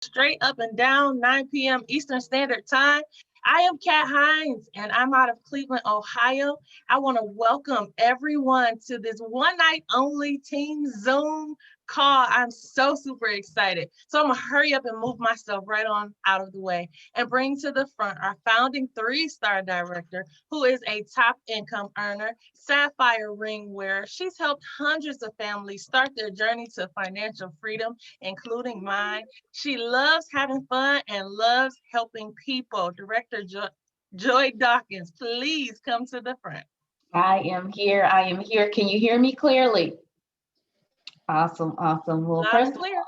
straight up and down 9 p.m. Eastern Standard Time. I am Kat Hines and I'm out of Cleveland, Ohio. I want to welcome everyone to this one night only team Zoom call. I'm so super excited. So I'm going to hurry up and move myself right on out of the way and bring to the front our founding three-star director, who is a top income earner, Sapphire ring wearer. She's helped hundreds of families start their journey to financial freedom, including mine. She loves having fun and loves helping people. Director Joy Dawkins, please come to the front. I am here. I am here. Can you hear me clearly? Awesome, awesome. Well, Loud first and of clear.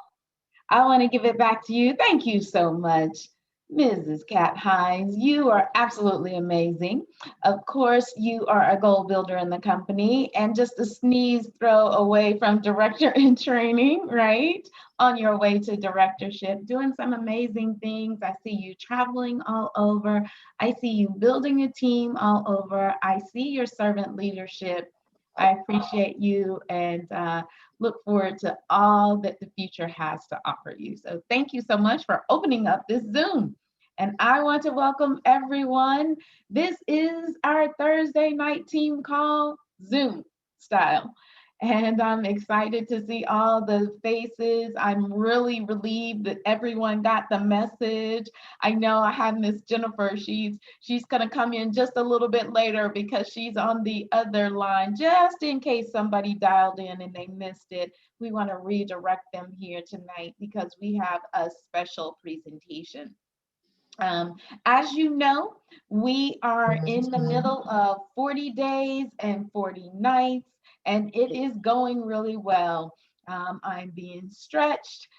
I want to give it back to you. Thank you so much, Mrs. Kat Hines. You are absolutely amazing. Of course, you are a goal builder in the company and just a sneeze throw away from director in training, right? On your way to directorship, doing some amazing things. I see you traveling all over. I see you building a team all over. I see your servant leadership. I appreciate you and look forward to all that the future has to offer you. So thank you so much for opening up this Zoom. And I want to welcome everyone. This is our Thursday night team call, Zoom style. And I'm excited to see all the faces. I'm really relieved that everyone got the message. I know I have Miss Jennifer. She's going to come in just a little bit later because she's on the other line, just in case somebody dialed in and they missed it. We want to redirect them here tonight because we have a special presentation. As you know, we are in the middle of 40 days and 40 nights, and it is going really well. I'm being stretched.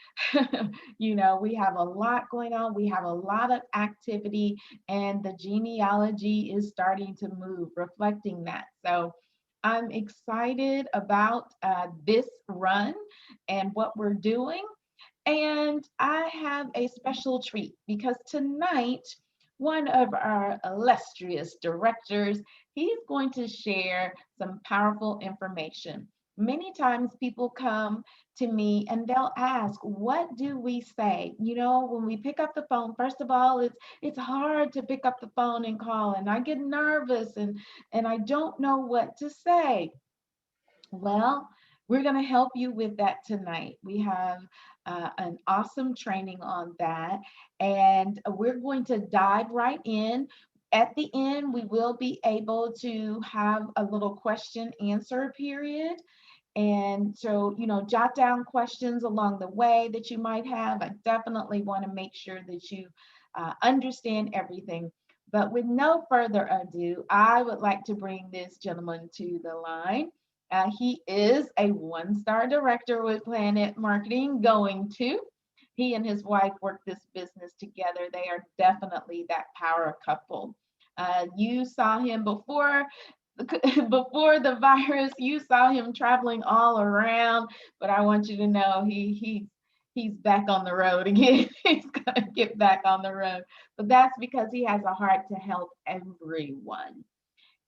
We have a lot going on. We have a lot of activity, and the genealogy is starting to move, reflecting that. So I'm excited about this run and what we're doing. And I have a special treat because tonight, one of our illustrious directors, he's going to share some powerful information. Many times people come to me and they'll ask, what do we say? When we pick up the phone, first of all, it's hard to pick up the phone and call, and I get nervous and I don't know what to say. Well, we're going to help you with that tonight. We have an awesome training on that, and we're going to dive right in. At the end, we will be able to have a little question answer period. And so, jot down questions along the way that you might have. I definitely want to make sure that you understand everything. But with no further ado, I would like to bring this gentleman to the line. He is a one-star director with Planet Marketing, going to. He and his wife work this business together. They are definitely that power couple. You saw him before before the virus. You saw him traveling all around, but I want you to know he's back on the road again. He's gonna get back on the road, but that's because he has a heart to help everyone.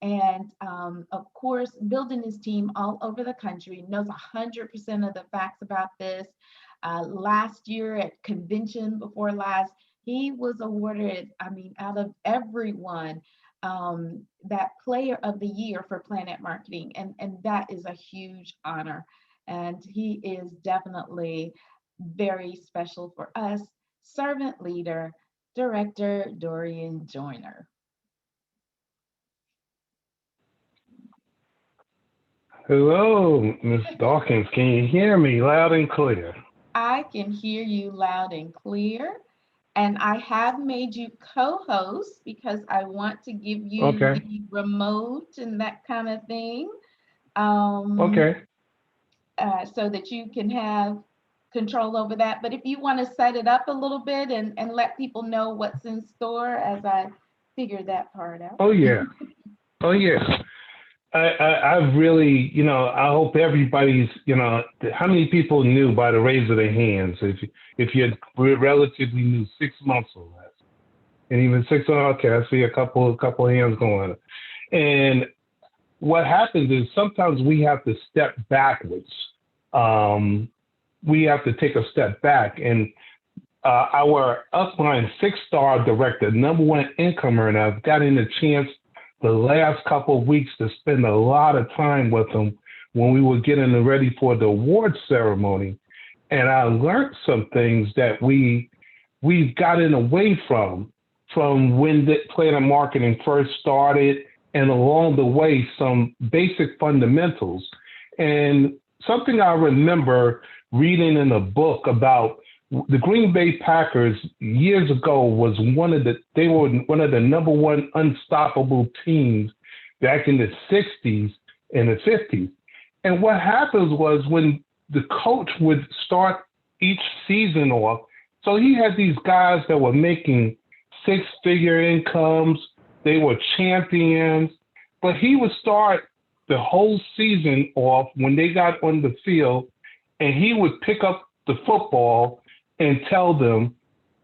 And of course, building his team all over the country, knows 100% of the facts about this. Last year at convention before last, he was awarded, out of everyone, that player of the year for Planet Marketing. And that is a huge honor. And he is definitely very special for us. Servant leader, Director Dorian Joyner. Hello, Miss Dawkins. Can you hear me loud and clear? I can hear you loud and clear. And I have made you co-host because I want to give you Okay. the remote and that kind of thing, um, Okay. so that you can have control over that. But if you want to set it up a little bit and let people know what's in store as I figure that part out. Oh yeah. Oh yeah. I really, I hope everybody's, how many people knew by the raise of their hands if you're relatively new, 6 months or less, and even 6 months. Okay, I see a couple hands going. And what happens is sometimes we have to step backwards. We have to take a step back, and our upline 6-star director, #1 income earner. I've gotten a chance the last couple of weeks to spend a lot of time with him when we were getting ready for the award ceremony. And I learned some things that we've gotten away from when the Planet Marketing first started, and along the way, some basic fundamentals. And something I remember reading in a book about the Green Bay Packers years ago was they were one of the #1 unstoppable teams back in the 60s and the 50s. And what happens was when the coach would start each season off, so he had these guys that were making 6-figure incomes, they were champions, but he would start the whole season off when they got on the field, and he would pick up the football and tell them,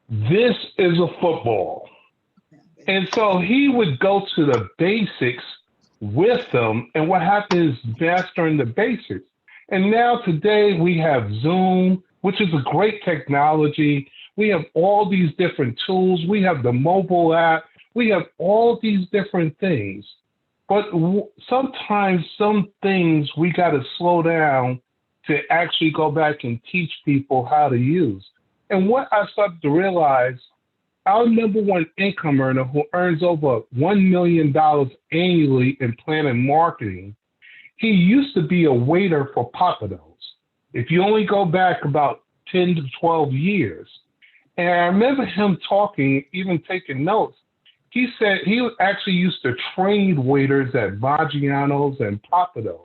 this is a football. And so he would go to the basics with them, and what happened is mastering the basics. And now today we have Zoom, which is a great technology. We have all these different tools. We have the mobile app. We have all these different things. But sometimes some things we got to slow down to actually go back and teach people how to use. And what I started to realize, our #1 income earner who earns over $1 million annually in Planet Marketing, he used to be a waiter for Pappadeaux. If you only go back about 10 to 12 years. And I remember him talking, even taking notes. He said he actually used to train waiters at Maggiano's and Pappadeaux.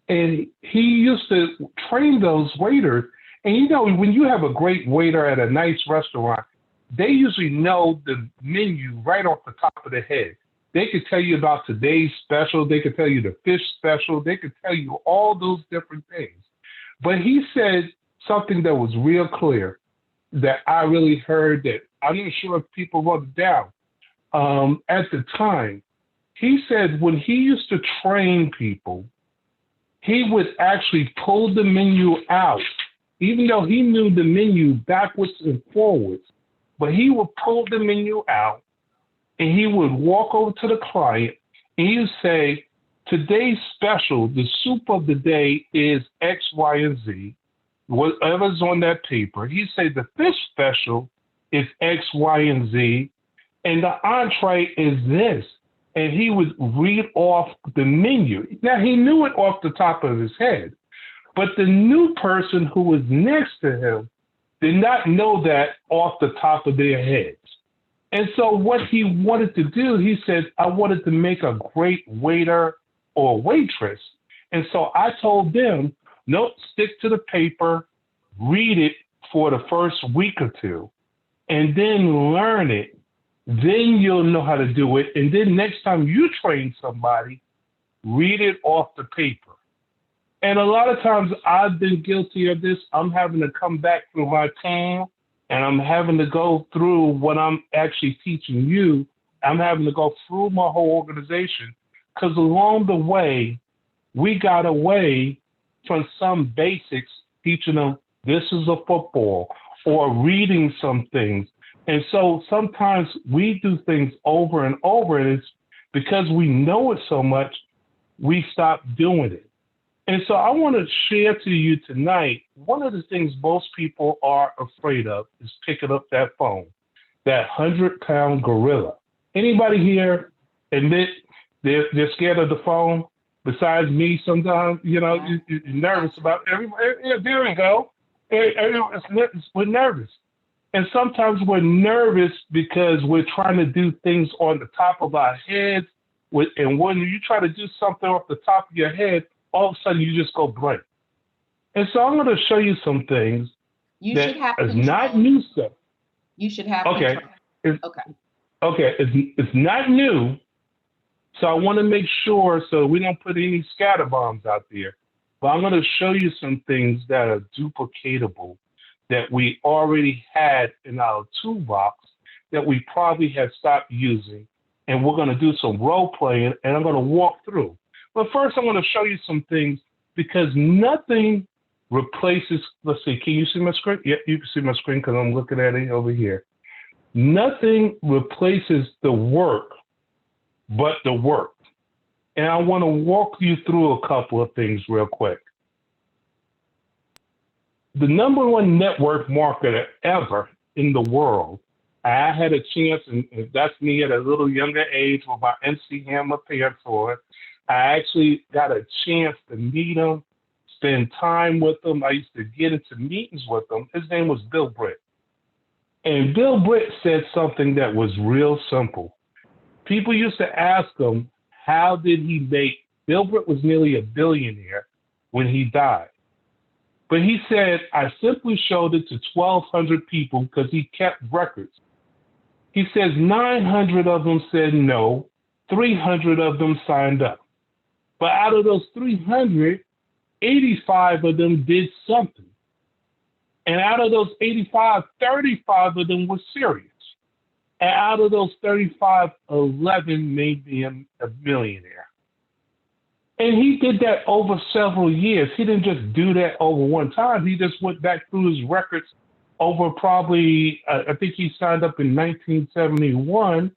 And he used to train those waiters. And you know, when you have a great waiter at a nice restaurant, they usually know the menu right off the top of their head. They could tell you about today's special. They could tell you the fish special. They could tell you all those different things. But he said something that was real clear that I really heard that I'm not sure if people wrote it down. At the time, he said when he used to train people, he would actually pull the menu out, even though he knew the menu backwards and forwards, but he would pull the menu out and he would walk over to the client and he would say, today's special, the soup of the day is X, Y, and Z, whatever's on that paper. He'd say the fish special is X, Y, and Z, and the entree is this. And he would read off the menu. Now, he knew it off the top of his head, but the new person who was next to him did not know that off the top of their heads. And so what he wanted to do, he said, I wanted to make a great waiter or waitress. And so I told them, no, stick to the paper, read it for the first week or two, and then learn it. Then you'll know how to do it. And then next time you train somebody, read it off the paper. And a lot of times I've been guilty of this. I'm having to come back through my team, and I'm having to go through what I'm actually teaching you. I'm having to go through my whole organization because along the way, we got away from some basics, teaching them this is a football or reading some things. And so sometimes we do things over and over, and it's because we know it so much, we stop doing it. And so I want to share to you tonight, one of the things most people are afraid of is picking up that phone, that 100-pound gorilla. Anybody here admit they're scared of the phone? Besides me, sometimes, you know, you're nervous about everybody. Yeah, there we go. We're nervous. And sometimes we're nervous because we're trying to do things on the top of our heads. And when you try to do something off the top of your head, all of a sudden you just go blank. And so I'm going to show you some things that is not new stuff. You should have okay. Okay. It's not new. So I want to make sure so we don't put any scatter bombs out there. But I'm going to show you some things that are duplicatable that we already had in our toolbox that we probably have stopped using. And we're going to do some role playing, and I'm going to walk through. But first, I'm going to show you some things because nothing replaces, let's see, can you see my screen? Yeah, you can see my screen because I'm looking at it over here. Nothing replaces the work but the work. And I want to walk you through a couple of things real quick. The number one network marketer ever in the world, I had a chance, and that's me at a little younger age with my MC Hammer paid for it. I actually got a chance to meet him, spend time with him. I used to get into meetings with him. His name was Bill Britt. And Bill Britt said something that was real simple. People used to ask him, how did he make, Bill Britt was nearly a billionaire when he died. But he said, I simply showed it to 1,200 people because he kept records. He says 900 of them said no, 300 of them signed up. But out of those 300, 85 of them did something. And out of those 85, 35 of them were serious. And out of those 35, 11 made him a millionaire. And he did that over several years. He didn't just do that over one time. He just went back through his records over probably, I think he signed up in 1971.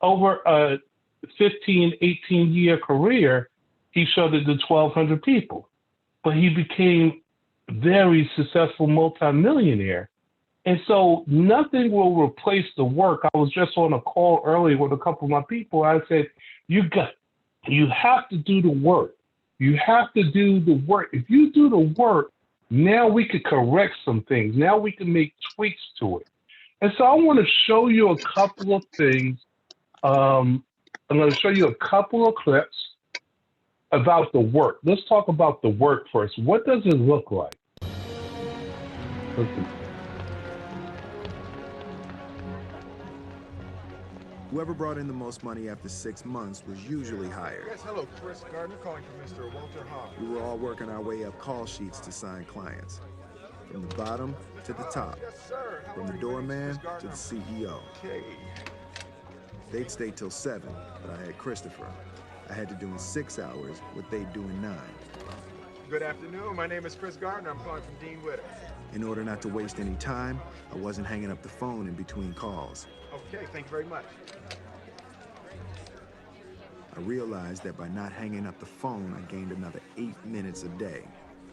Over a 15, 18-year career, he showed it to 1,200 people. But he became very successful multimillionaire. And so nothing will replace the work. I was just on a call earlier with a couple of my people. I said, you have to do the work. You have to do the work. If you do the work, now we can correct some things. Now we can make tweaks to it. And so I want to show you a couple of things. I'm going to show you a couple of clips about the work. Let's talk about the work first. What does it look like? Listen. Whoever brought in the most money after 6 months was usually hired. Yes, hello, Chris Gardner calling for Mr. Walter Hall. We were all working our way up call sheets to sign clients. From the bottom to the top. Yes, sir. How From the are you, doorman Mrs. to the CEO. Okay. They'd stay till 7, but I had Christopher. I had to do in 6 hours what they'd do in 9. Good afternoon. My name is Chris Gardner. I'm calling from Dean Witter. In order not to waste any time, I wasn't hanging up the phone in between calls. Okay, thank you very much. I realized that by not hanging up the phone, I gained another 8 minutes a day.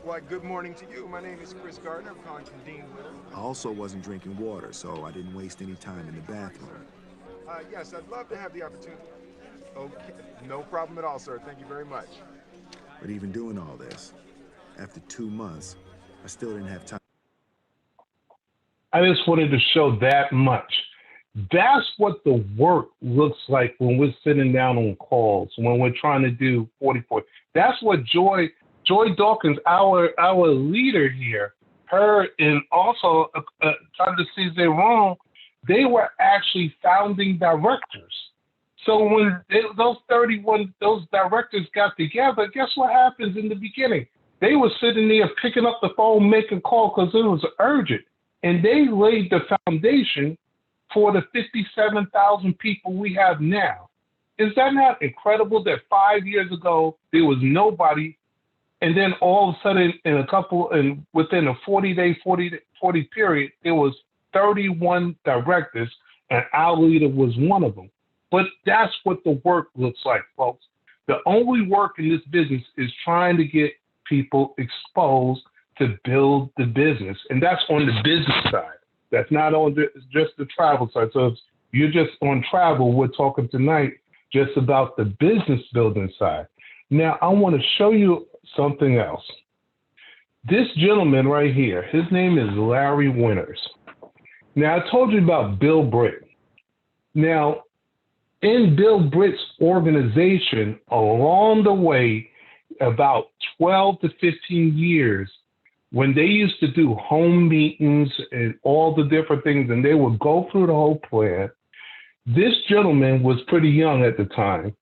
Why, good morning to you. My name is Chris Gardner. I'm calling from Dean Witter. I also wasn't drinking water, so I didn't waste any time in the bathroom. Yes, I'd love to have the opportunity. Okay, no problem at all, sir. Thank you very much. But even doing all this, after 2 months, I still didn't have time. I just wanted to show that much. That's what the work looks like when we're sitting down on calls, when we're trying to do 44. That's what Joy Dawkins, our leader here, her and also Dr. C.J. Wrong, they were actually founding directors. So when those directors got together, guess what happens in the beginning? They were sitting there picking up the phone, making calls because it was urgent. And they laid the foundation for the 57,000 people we have now. Is that not incredible that 5 years ago, there was nobody, and then all of a sudden within a 40 period, there was 31 directors, and our leader was one of them. But that's what the work looks like, folks. The only work in this business is trying to get people exposed to build the business. And that's on the business side. That's not on just the travel side. So if you're just on travel, we're talking tonight just about the business building side. Now, I want to show you something else. This gentleman right here, his name is Larry Winters. Now, I told you about Bill Britt. Now, in Bill Britt's organization, along the way, about 12 to 15 years, when they used to do home meetings and all the different things, and they would go through the whole plan, this gentleman was pretty young at the time,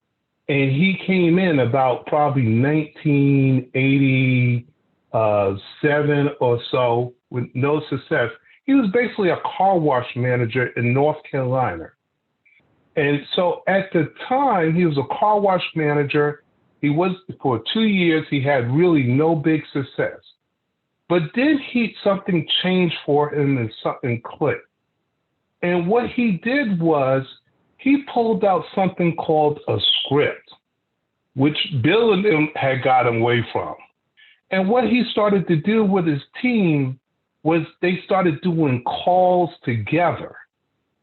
and he came in about probably 1987 or so with no success. He was basically a car wash manager in North Carolina. And so at the time, he was a car wash manager. He was, for 2 years, he had really no big success. But then something changed for him and something clicked. And what he did was he pulled out something called a script, which Bill and him had gotten away from. And what he started to do with his team was they started doing calls together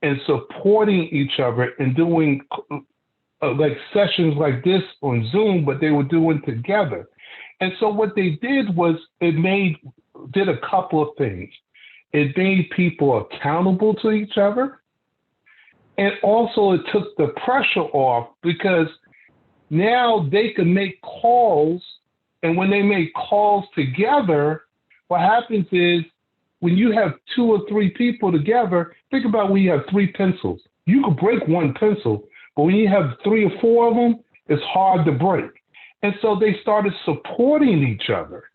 and supporting each other and doing like sessions like this on Zoom, but they were doing together. And so what they did was did a couple of things. It made people accountable to each other. And also it took the pressure off because now they can make calls. And when they make calls together, what happens is when you have 2 or 3 people together, think about when you have 3 pencils. You could break one pencil, but when you have 3 or 4 of them, it's hard to break. And so they started supporting each other.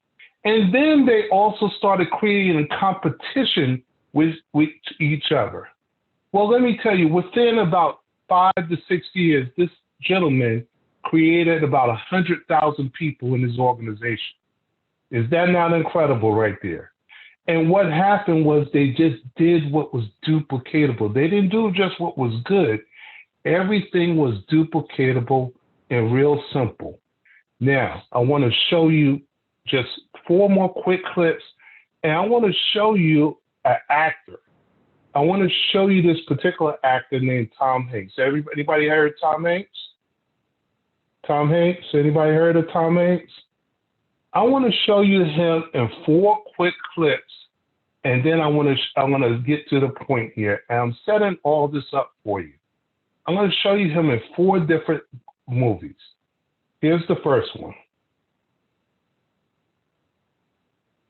And then they also started creating a competition with each other. Well, let me tell you, within about 5 to 6 years, this gentleman created about 100,000 people in his organization. Is that not incredible right there? And what happened was they just did what was duplicatable. They didn't do just what was good. Everything was duplicatable and real simple. Now, I want to show you just 4 more quick clips, and I want to show you an actor. I want to show you this particular actor named Tom Hanks. Anybody heard of Tom Hanks? Tom Hanks? Anybody heard of Tom Hanks? I want to show you him in 4 quick clips, and then I want to get to the point here. And I'm setting all this up for you. I'm going to show you him in 4 different movies. Here's the first one.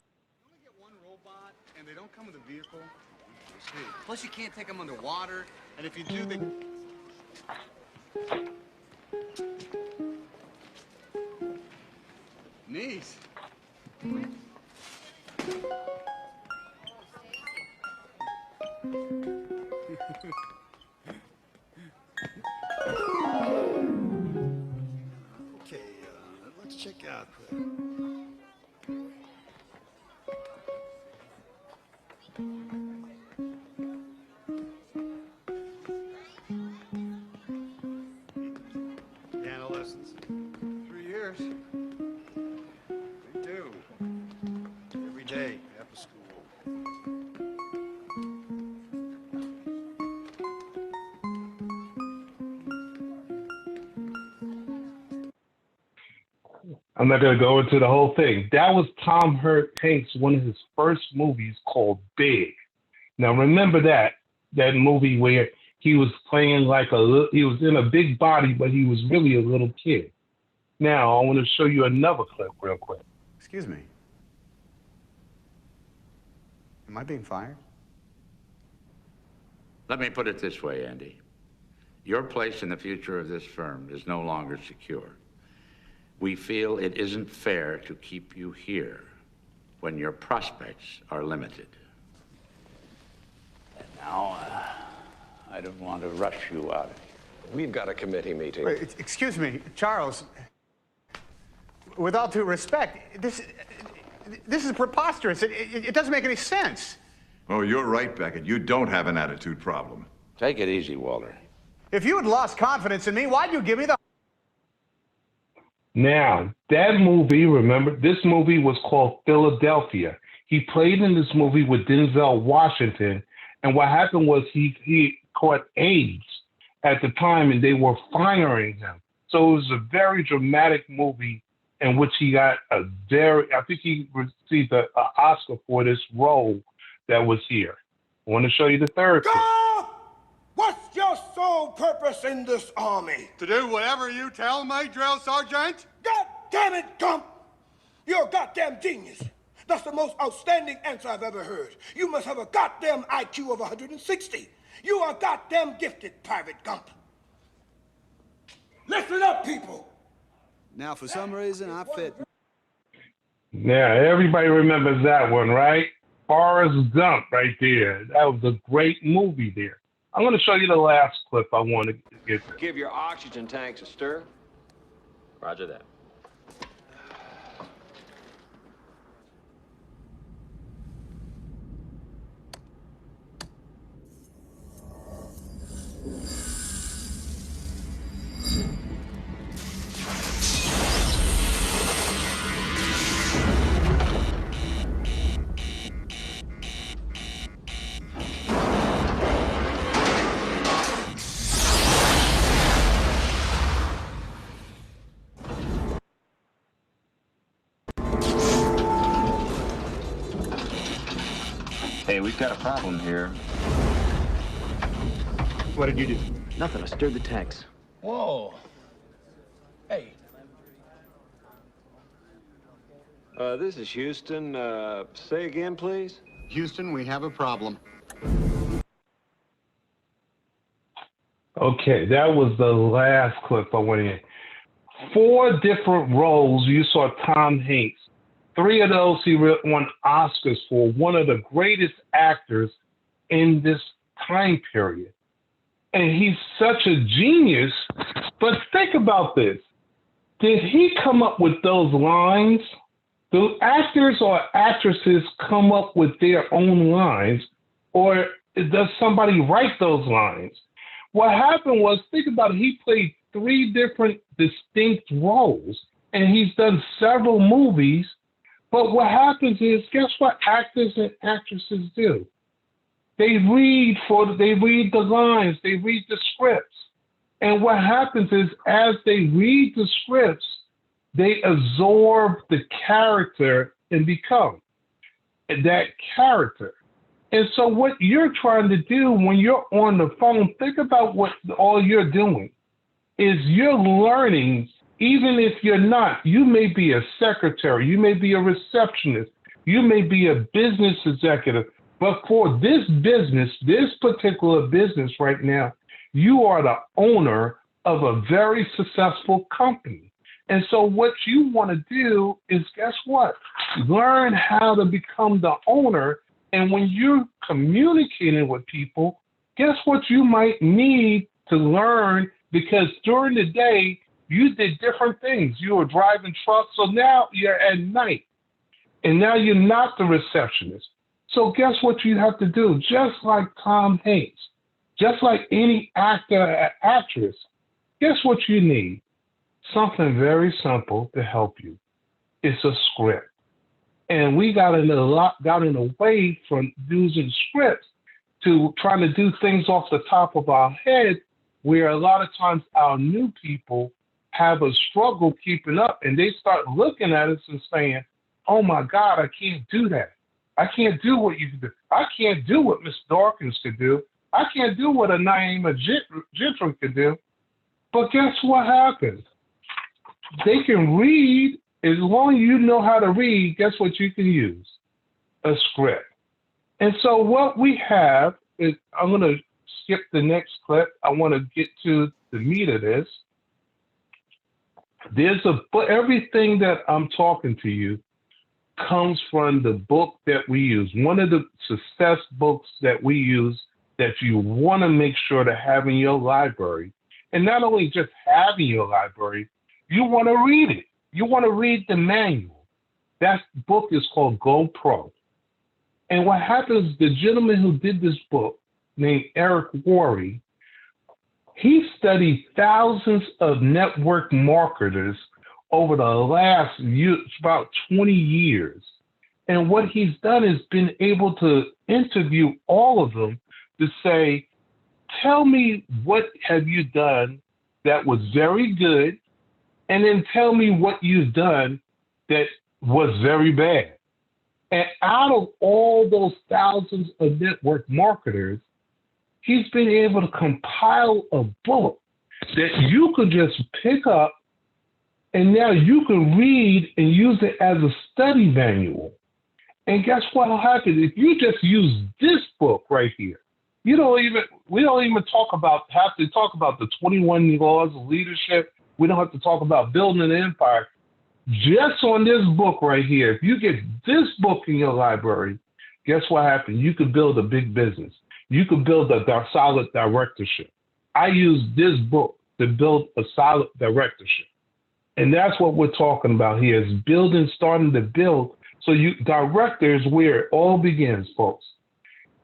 You only get one robot, and they don't come with a vehicle. Plus, you can't take them underwater, and if you do, they... Niece. Okay, let's check out piano lessons. 3 years. They do. Every day after school. I'm not going to go into the whole thing. That was Tom Hanks, one of his first movies called Big. Now remember that movie where he was playing he was in a big body, but he was really a little kid. Now I want to show you another clip real quick. Excuse me. Am I being fired? Let me put it this way, Andy. Your place in the future of this firm is no longer secure. We feel it isn't fair to keep you here when your prospects are limited. And now, I don't want to rush you out of here. We've got a committee meeting. Wait, excuse me, Charles. With all due respect, this is preposterous. It doesn't make any sense. Oh, you're right, Beckett. You don't have an attitude problem. Take it easy, Walter. If you had lost confidence in me, why'd you give me the... Now, that movie, remember, this movie was called Philadelphia. He played in this movie with Denzel Washington, and what happened was he caught AIDS at the time, and they were firing him. So it was a very dramatic movie in which he got I think he received an Oscar for this role that was here. I want to show you the third clip. What's your sole purpose in this army? To do whatever you tell me, drill sergeant? God damn it, Gump! You're a goddamn genius. That's the most outstanding answer I've ever heard. You must have a goddamn IQ of 160. You are goddamn gifted, Private Gump. Listen up, people. Now, for some reason, I fit. Now, everybody remembers that one, right? Forrest Gump right there. That was a great movie there. I'm going to show you the last clip I want to get to. Give your oxygen tanks a stir. Roger that. Hey, we've got a problem here. What did you do? Nothing. I stirred the tanks. Whoa. Hey. This is Houston. Say again, please. Houston, we have a problem. Okay, that was the last clip I went in. 4 different roles you saw Tom Hanks. 3 of those he won Oscars for, one of the greatest actors in this time period. And he's such a genius, but think about this. Did he come up with those lines? Do actors or actresses come up with their own lines, or does somebody write those lines? What happened was, think about it, he played 3 different distinct roles, and he's done several movies. But what happens is, guess what actors and actresses do? They read the lines, they read the scripts. And what happens is, as they read the scripts, they absorb the character and become that character. And so what you're trying to do when you're on the phone, think about what all you're doing is you're learning. Even if you're not, you may be a secretary, you may be a receptionist, you may be a business executive, but for this business, this particular business right now, you are the owner of a very successful company. And so what you want to do is, guess what? Learn how to become the owner. And when you're communicating with people, guess what you might need to learn? Because during the day, you did different things. You were driving trucks, so now you're at night. And now you're not the receptionist. So guess what you have to do? Just like Tom Hanks, just like any actor or actress, guess what you need? Something very simple to help you. It's a script. And we got in a way from using scripts to trying to do things off the top of our head, where a lot of times our new people have a struggle keeping up, and they start looking at us and saying, oh my God, I can't do that. I can't do what you can do. I can't do what Miss Dawkins could do. I can't do what a Naima Gentry could do. But guess what happens? They can read. As long as you know how to read, guess what you can use? A script. And so what we have is, I'm going to skip the next clip. I want to get to the meat of this. Everything that I'm talking to you comes from the book that we use. One of the success books that we use that you want to make sure to have in your library. And not only just having your library, you want to read it. You want to read the manual. That book is called GoPro. And what happens, the gentleman who did this book, named Eric Worre, he studied thousands of network marketers over the last about 20 years. And what he's done is been able to interview all of them to say, tell me what have you done that was very good, and then tell me what you've done that was very bad. And out of all those thousands of network marketers, he's been able to compile a book that you could just pick up, and now you can read and use it as a study manual. And guess what will happen? If you just use this book right here, we don't even have to talk about the 21 laws of leadership. We don't have to talk about building an empire. Just on this book right here, if you get this book in your library, guess what happens? You could build a big business. You could build a solid directorship. I use this book to build a solid directorship. And that's what we're talking about here, is starting to build. So director is where it all begins, folks.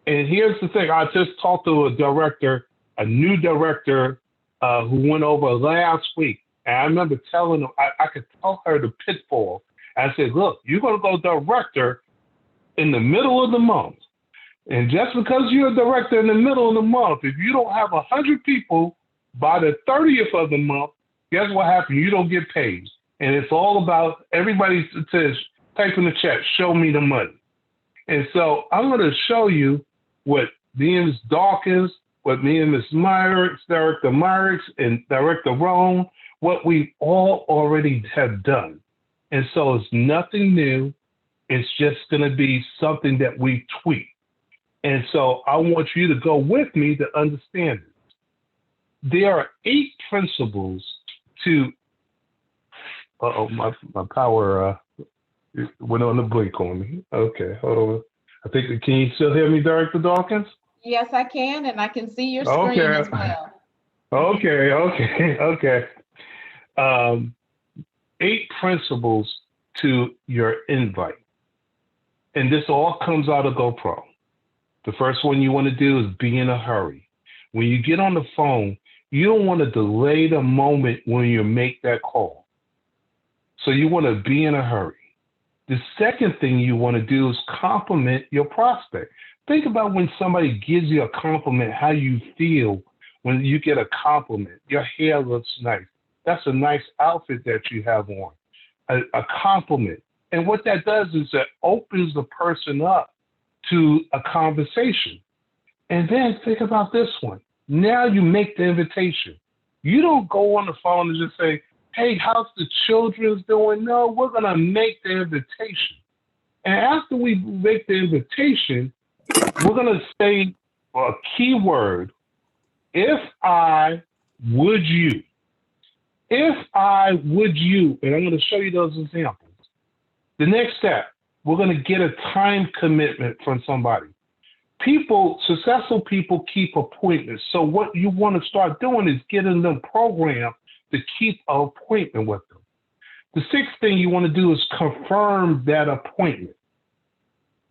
And here's the thing. I just talked to a director a new director who went over last week. And I remember telling them, I could tell her the pitfall. I said, look, you're going to go director in the middle of the month. And just because you're a director in the middle of the month, if you don't have 100 people by the 30th of the month, guess what happens? You don't get paid. And it's all about, everybody says, type in the chat, show me the money. And so I'm going to show you what me and Ms. Dawkins, what me and Ms. Myrick, Director Myrick, and Director Roan, what we all already have done. And so it's nothing new. It's just going to be something that we tweak. And so I want you to go with me to understand it. There are 8 principles to, my power went on the blink on me. Okay, hold on. I think, can you still hear me, Director Dawkins? Yes, I can, and I can see your screen as well. Okay. 8 principles to your invite. And this all comes out of GoPro. The first one you want to do is be in a hurry. When you get on the phone, you don't want to delay the moment when you make that call. So you want to be in a hurry. The second thing you want to do is compliment your prospect. Think about when somebody gives you a compliment, how you feel when you get a compliment. Your hair looks nice. That's a nice outfit that you have on. A compliment. And what that does is it opens the person up to a conversation. And then think about this one. Now you make the invitation. You don't go on the phone and just say, hey, how's the children's doing? No, we're going to make the invitation. And after we make the invitation, we're going to say a key word, if I would you. If I would you, and I'm going to show you those examples. The next step, we're going to get a time commitment from somebody. Successful people keep appointments. So what you want to start doing is getting them programmed to keep an appointment with them. The 6th thing you want to do is confirm that appointment.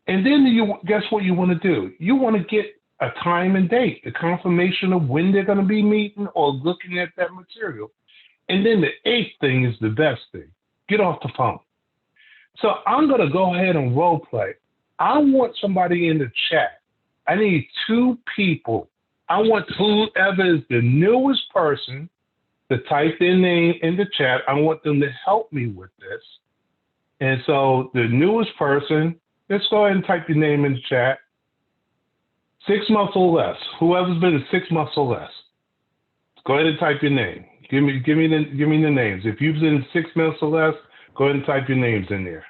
And then guess what you want to do? You want to get a time and date, the confirmation of when they're going to be meeting or looking at that material. And then the 8th thing is the best thing. Get off the phone. So I'm going to go ahead and role play. I want somebody in the chat. I need 2 people. I want whoever is the newest person to type their name in the chat. I want them to help me with this. And so the newest person, let's go ahead and type your name in the chat. 6 months or less. Whoever's been 6 months or less. Go ahead and type your name. Give me the names. If you've been 6 months or less, go ahead and type your names in there.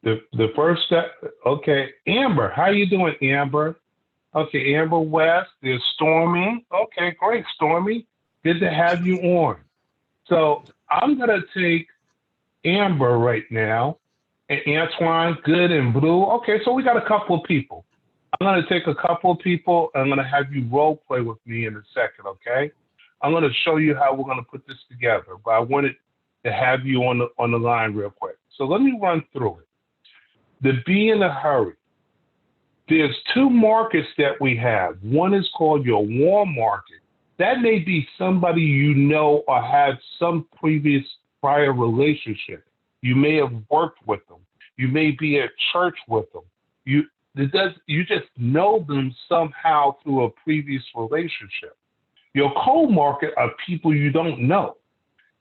The first step, okay, Amber, how you doing, Amber? Okay, Amber West, there's Stormy. Okay, great, Stormy. Good to have you on. So I'm gonna take Amber right now, and Antoine, good, and Blue. Okay, so we got a couple of people. I'm gonna take a couple of people, and I'm gonna have you role play with me in a second, okay? I'm gonna show you how we're gonna put this together, but I wanted to have you on the line real quick. So let me run through it. The be in a hurry. There's 2 markets that we have. One is called your warm market. That may be somebody you know or have some prior relationship. You may have worked with them. You may be at church with them. You just know them somehow through a previous relationship. Your cold market are people you don't know.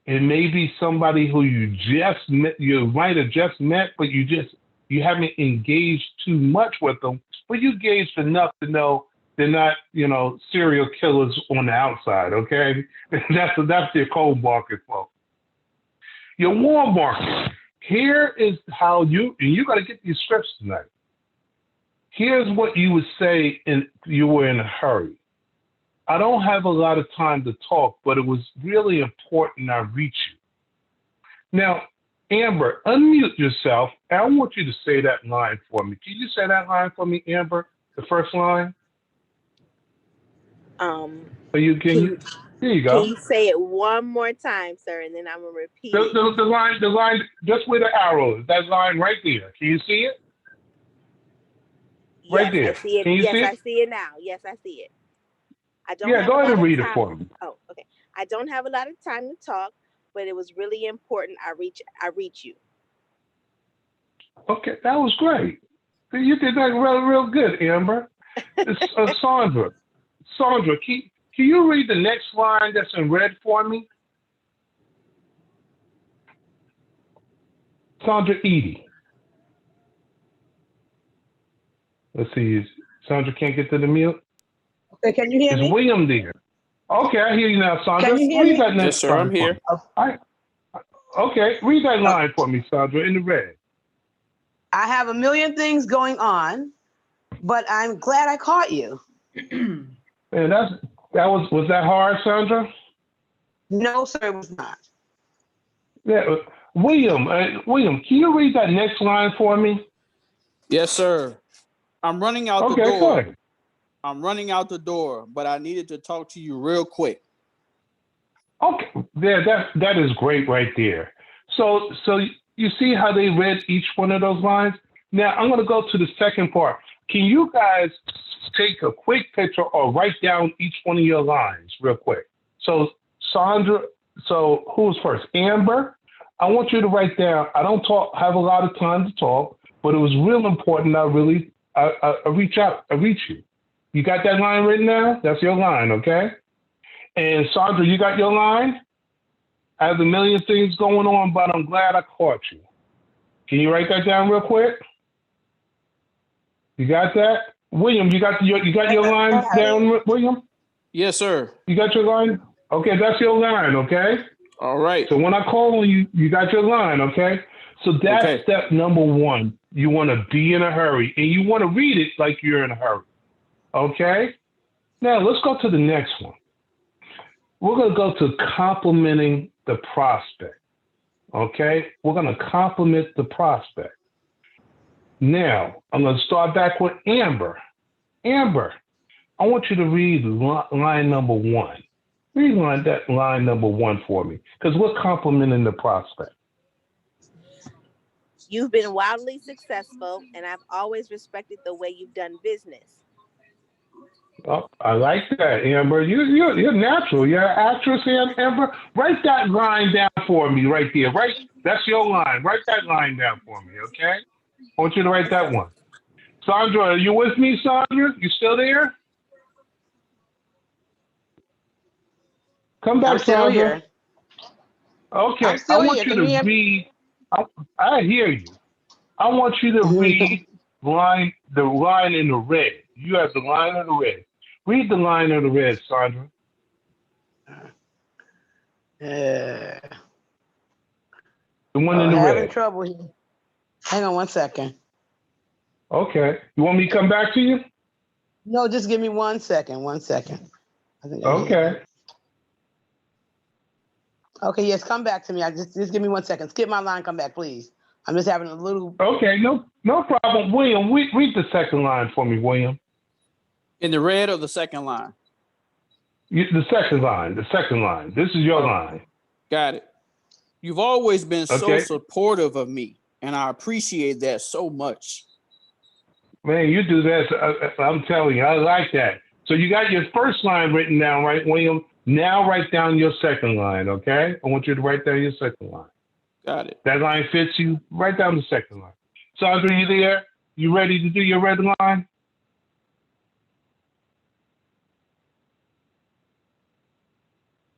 It may be somebody who you just met, you might have just met, but you haven't engaged too much with them, but you engaged enough to know they're not, serial killers on the outside, okay? That's your cold market, folks. Your warm market, here is how you got to get these scripts tonight. Here's what you would say if you were in a hurry. I don't have a lot of time to talk, but it was really important I reach you. Now, Amber, unmute yourself. I want you to say that line for me. Can you say that line for me, Amber? The first line? There you go. Can you say it one more time, sir, and then I'm going to repeat it? The line, just where the arrow is, that line right there. Can you see it? Right Yes, there. I see it. Can you Yes, see I it? see it now. Yes, I see it. I don't Yeah, have go a ahead lot and of read it time. for me. Oh, okay. I don't have a lot of time to talk, but it was really important. I reach you. Okay, that was great. You did that real good, Amber. Sandra, can you read the next line that's in red for me? Sandra Edie. Let's see. Sandra can't get to the mute. Okay, can you hear me? Is William there? Okay, I hear you now, Sandra. Can you hear read me? that next Yes, sir, line I'm here. for me. Okay, read that line for me, Sandra, in the red. I have a million things going on, but I'm glad I caught you. Man, was that hard, Sandra? No, sir, it was not. Yeah, William, can you read that next line for me? Yes, sir. I'm running out the Okay, go door. ahead. I'm running out the door, but I needed to talk to you real quick. Okay, yeah, that is great right there. So you see how they read each one of those lines? Now I'm going to go to the second part. Can you guys take a quick picture or write down each one of your lines real quick? So Sandra, who's first? Amber, I want you to write down. I don't have a lot of time to talk, but it was real important. I reach you. You got that line written down? That's your line, okay? And Sandra, you got your line? I have a million things going on, but I'm glad I caught you. Can you write that down real quick? You got that? William, you got your line down, William? Yes, sir. You got your line? Okay, that's your line, okay? All right. So when I call on you, you got your line, okay? So that's step number one. You want to be in a hurry, and you want to read it like you're in a hurry, okay? Now, let's go to the next one. We're going to go to complimenting the prospect, okay? We're going to compliment the prospect. Now, I'm going to start back with Amber. Amber, I want you to read line number one. Read line number one for me, because we're complimenting the prospect. You've been wildly successful, and I've always respected the way you've done business. Oh, I like that, Amber. You're natural. You're an actress, Amber. Write that line down for me right there. That's your line. Write that line down for me, okay? I want you to write that one. Sandra, are you with me, Sandra? You still there? Come back, I'm still Sandra. here. Okay, I'm still I want here. you to read. I hear you. I want you to read the line in the red. You have the line in the red. Read the line in the red, Sandra. The one in the having red. trouble here. Hang on one second. Okay. You want me to come back to you? No, just give me 1 second. 1 second. Okay. Okay, yes, come back to me. Just give me 1 second. Skip my line, come back, please. I'm just having a little. Okay, no problem. William, read the second line for me, William. In the red or the second line? The second line. This is your line. Got it. You've always been so supportive of me, and I appreciate that so much. Man, you do that. I'm telling you, I like that. So you got your first line written down, right, William? Now write down your second line, okay? I want you to write down your second line. Got it. That line fits you. Write down the second line. Sandra, you there? You ready to do your red line?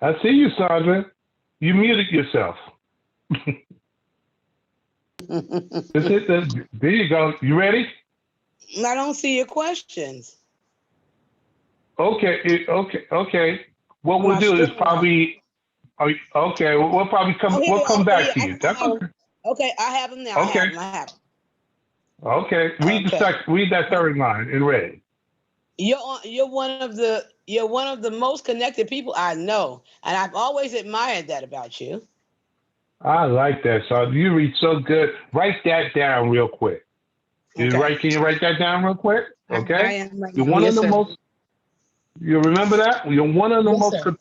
I see you, Sandra. You muted yourself. There you go. You ready? I don't see your questions. Okay. What we'll do is probably. Okay, we'll probably come. We'll come back to you. That's okay. Okay, I have them now. Okay. I have them. Okay. Read that third line in red. You're one of the most connected people I know, and I've always admired that about you. I like that, son. You read so good. Write that down real quick. Can you write that down real quick? Okay. I am right You're now. one Yes, of the sir. most. You remember that? You're one of the Yes, most sir.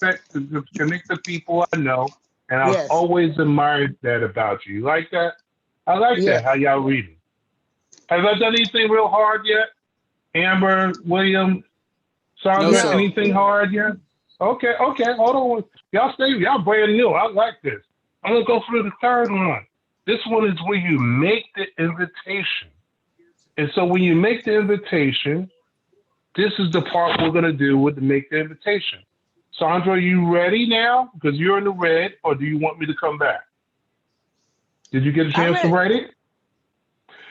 connected people I know, and I've Yes. always admired that about you. You like that? I like Yes. that. How y'all reading? Have I done anything real hard yet? Amber, William, Sandra, No, sir. anything hard yet? Okay, hold on. Y'all brand new. I like this. I'm gonna go through the third one. This one is where you make the invitation. And so when you make the invitation, this is the part we're gonna do with the make the invitation. Sandra, are you ready now? Because you're in the red, or do you want me to come back? Did you get a chance to write it?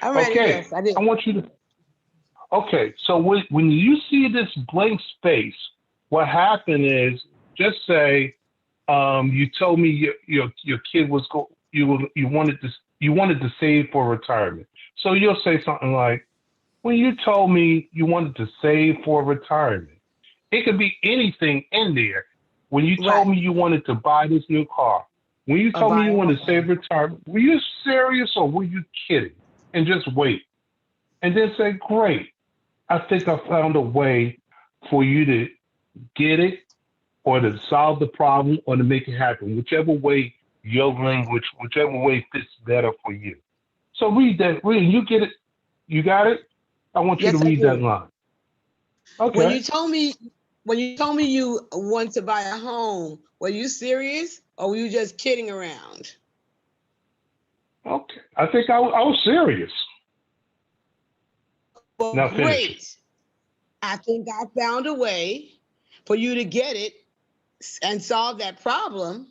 I'm ready, Okay, yes, I did. I want you to. Okay, so when you see this blank space, what happened is, just say, you told me your kid was you wanted to save for retirement. So you'll say something like, when you told me you wanted to save for retirement, it could be anything in there. When you told me you wanted to buy this new car, when you told me you wanted to save retirement, were you serious or were you kidding? And just wait. And then say, great. I think I found a way for you to get it or to solve the problem or to make it happen, whichever way your language, whichever way fits better for you. So read that. Read. You get it? You got it? I want you to read that line. Okay. When you told me you want to buy a home, were you serious or were you just kidding around? Okay. I think I was serious. Well, Now finish great. it. I think I found a way for you to get it and solve that problem.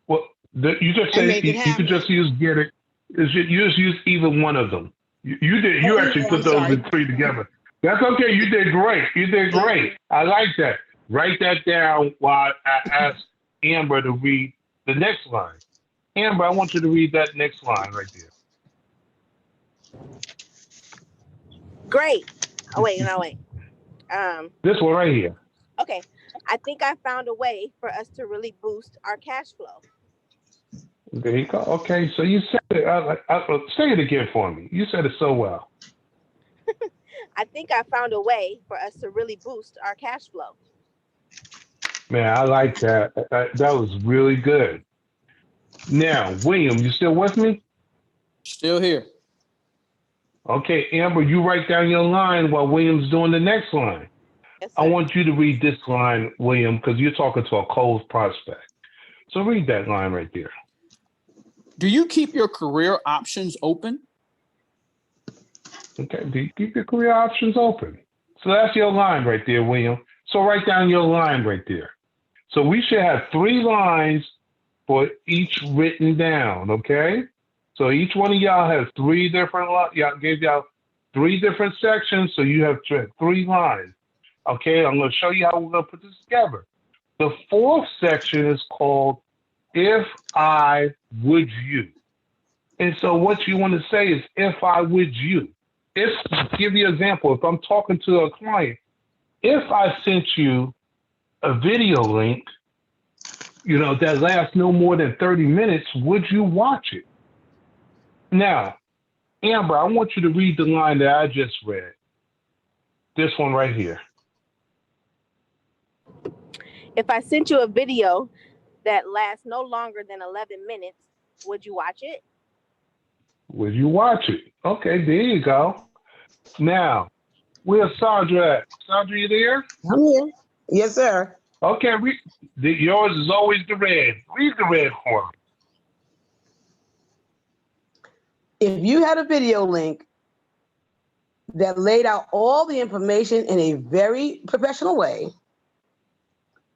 Well, you just And say make it you could just use get it. You just use either one of them. You did. You actually put those in three together. That's okay. You did great. You did great. I like that. Write that down while I ask Amber to read the next line. Amber, I want you to read that next line right there. Great. Oh, wait. This one right here. Okay. I think I found a way for us to really boost our cash flow. There you go. Okay, so you said it. Say it again for me. You said it so well. I think I found a way for us to really boost our cash flow. Man, I like that. That was really good. Now, William, you still with me? Still here. Okay, Amber, you write down your line while William's doing the next line. Yes, I want you to read this line, William, because you're talking to a cold prospect. So read that line right there. Do you keep your career options open? Okay, do you keep your career options open? So that's your line right there, William. So write down your line right there. So we should have 3 lines for each written down, okay? So each one of y'all has 3 different, y'all gave y'all 3 different sections, so you have 3 lines. Okay, I'm gonna show you how we're gonna put this together. The 4th section is called If I Would You. And so what you want to say is, if I would you. Give you an example, if I'm talking to a client, if I sent you a video link, that lasts no more than 30 minutes, would you watch it? Now, Amber, I want you to read the line that I just read. This one right here. If I sent you a video that lasts no longer than 11 minutes, would you watch it? Would you watch it? Okay, there you go. Now, where's Sandra at? Sandra, you there? I'm here. Yes, sir. Okay, yours is always the red. Read the red for me. If you had a video link that laid out all the information in a very professional way,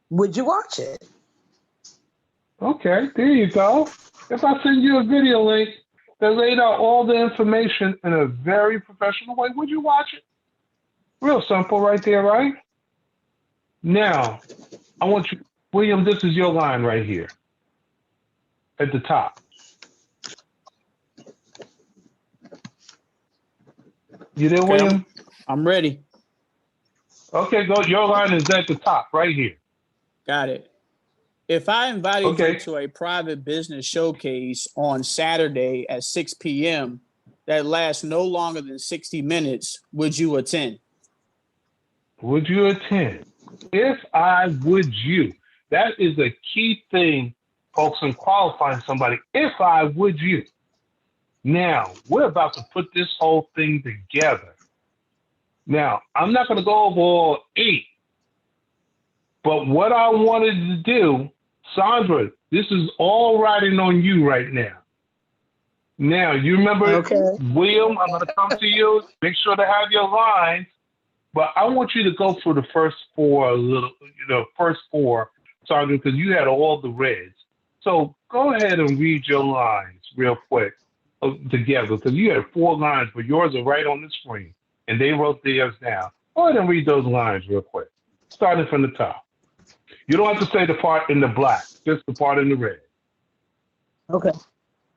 would you watch it? Okay, there you go. If I send you a video link that laid out all the information in a very professional way, would you watch it? Real simple right there, right? Now, I want you, William, this is your line right here at the top. You there, William? I'm ready. Okay, go. Your line is at the top right here. Got it. If I invited you to a private business showcase on Saturday at 6 p.m. that lasts no longer than 60 minutes, would you attend? Would you attend? If I would you. That is a key thing, folks, in qualifying somebody. If I would you. Now, we're about to put this whole thing together. Now, I'm not going to go over all 8, but what I wanted to do, Sandra, this is all riding on you right now. Now, you remember, William, I'm going to come to you, make sure to have your lines, but I want you to go for the first 4 first 4, Sandra, because you had all the reds. So go ahead and read your lines real quick together, because you had 4 lines, but yours are right on the screen, and they wrote theirs down. Go ahead and read those lines real quick, starting from the top. You don't have to say the part in the black, just the part in the red. Okay.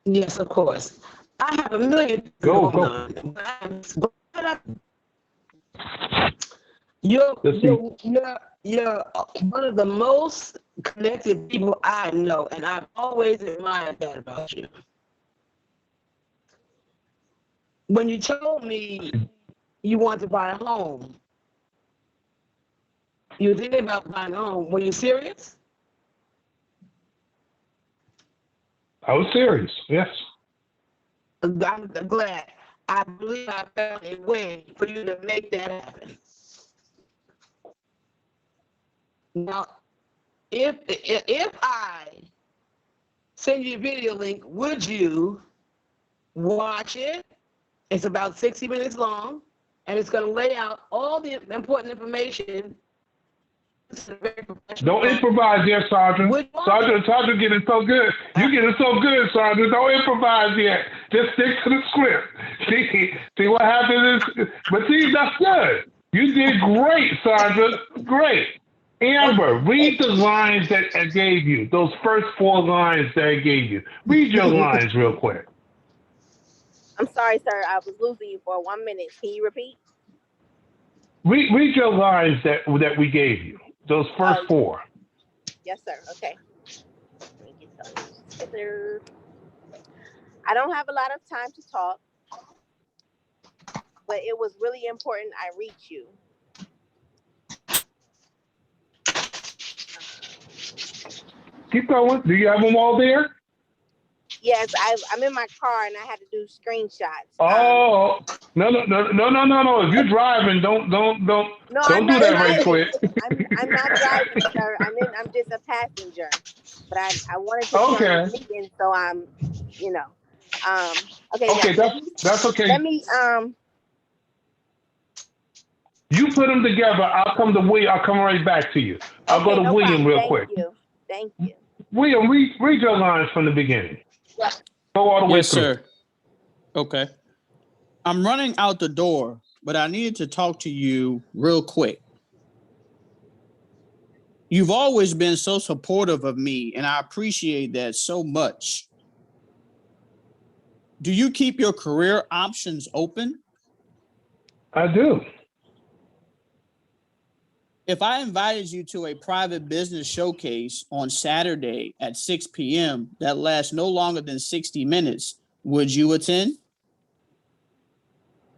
Yes, of course. I have a million. Go. You're one of the most connected people I know, and I've always admired that about you. When you told me you wanted to buy a home, you were thinking about buying a home. Were you serious? I was serious, yes. I'm glad. I believe I found a way for you to make that happen. Now, if I send you a video link, would you watch it? It's about 60 minutes long, and it's going to lay out all the important information. Don't improvise there, Sandra. Sandra getting so good. You're getting so good, Sandra. Don't improvise yet. Just stick to the script. See what happens is, but see, that's good. You did great, Sandra. Great. Amber, read the lines that I gave you. Those first 4 lines that I gave you. Read your lines real quick. I'm sorry, sir. I was losing you for 1 minute. Can you repeat? Read your lines that we gave you. Those first 4. Yes, sir. Okay. Thank you so much, sir. I don't have a lot of time to talk, but it was really important I reach you. Keep going. Do you have them all there? Yes, I'm in my car and I had to do screenshots. Oh, no. If you're driving, don't do that right quick. I'm not driving, sir. I'm just a passenger. But I wanted to be on the meeting, so I'm, okay. Okay, that's okay. Let me You put them together. I'll come to William. I'll come right back to you. I'll go to William real quick. Thank you. William, read your lines from the beginning. Go all the way through. Yes, sir. Okay. I'm running out the door, but I needed to talk to you real quick. You've always been so supportive of me, and I appreciate that so much. Do you keep your career options open? I do. If I invited you to a private business showcase on Saturday at 6 p.m. that lasts no longer than 60 minutes, would you attend?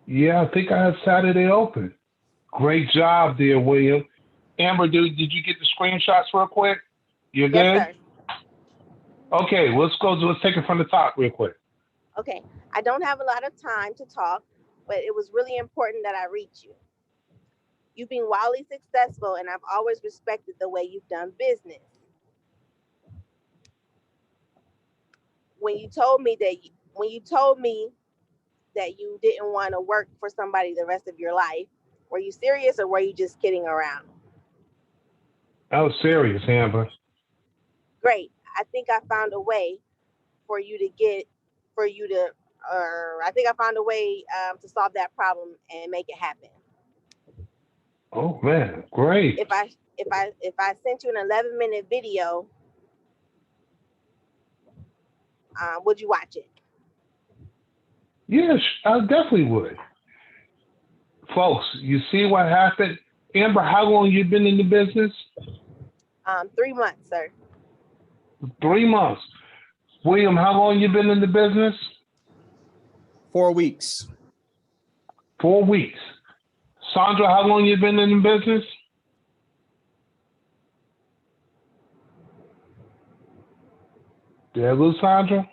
Yeah, I think I have Saturday open. Great job there, William. Amber, did you get the screenshots real quick? You're good? Yes, sir. Okay, let's take it from the top real quick. Okay, I don't have a lot of time to talk, but it was really important that I reach you. You've been wildly successful, and I've always respected the way you've done business. When you told me that you didn't want to work for somebody the rest of your life, were you serious or were you just kidding around? I was serious, Amber. Great. I think I found a way to solve that problem and make it happen. Oh man, great. If I sent you an 11-minute video, would you watch it? Yes, I definitely would. Folks, you see what happened? Amber, how long you been in the business? 3 months, sir. 3 months. William, how long you been in the business? 4 weeks. 4 weeks. Sandra, how long you been in the business? Did I lose Sandra?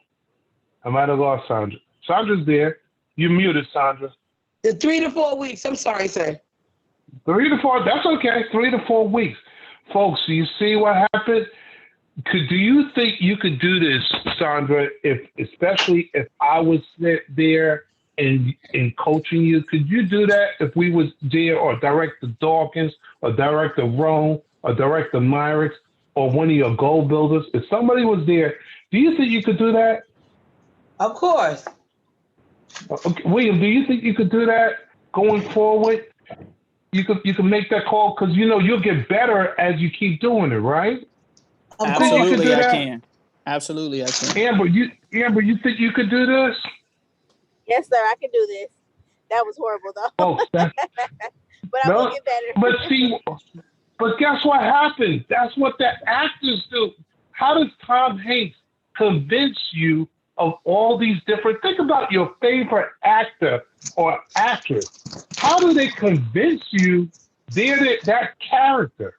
I might have lost Sandra. Sandra's there. You muted, Sandra. The 3 to 4 weeks. I'm sorry, sir. 3 to 4, that's okay. 3 to 4 weeks. Folks, you see what happened? Do you think you could do this, Sandra, especially if I was there and coaching you? Could you do that if we was there, or Director Dawkins, or Director Roan, or Director Myrick, or one of your goal builders? If somebody was there, do you think you could do that? Of course. Okay. William, do you think you could do that going forward? You could make that call, because you'll get better as you keep doing it, right? Absolutely, I can. Absolutely, I can. Amber, you think you could do this? Yes, sir, I can do this. That was horrible, though. Oh, but I will get better. But guess what happened? That's what the actors do. How does Tom Hanks convince you of all these different? Think about your favorite actor or actress. How do they convince you they're that character?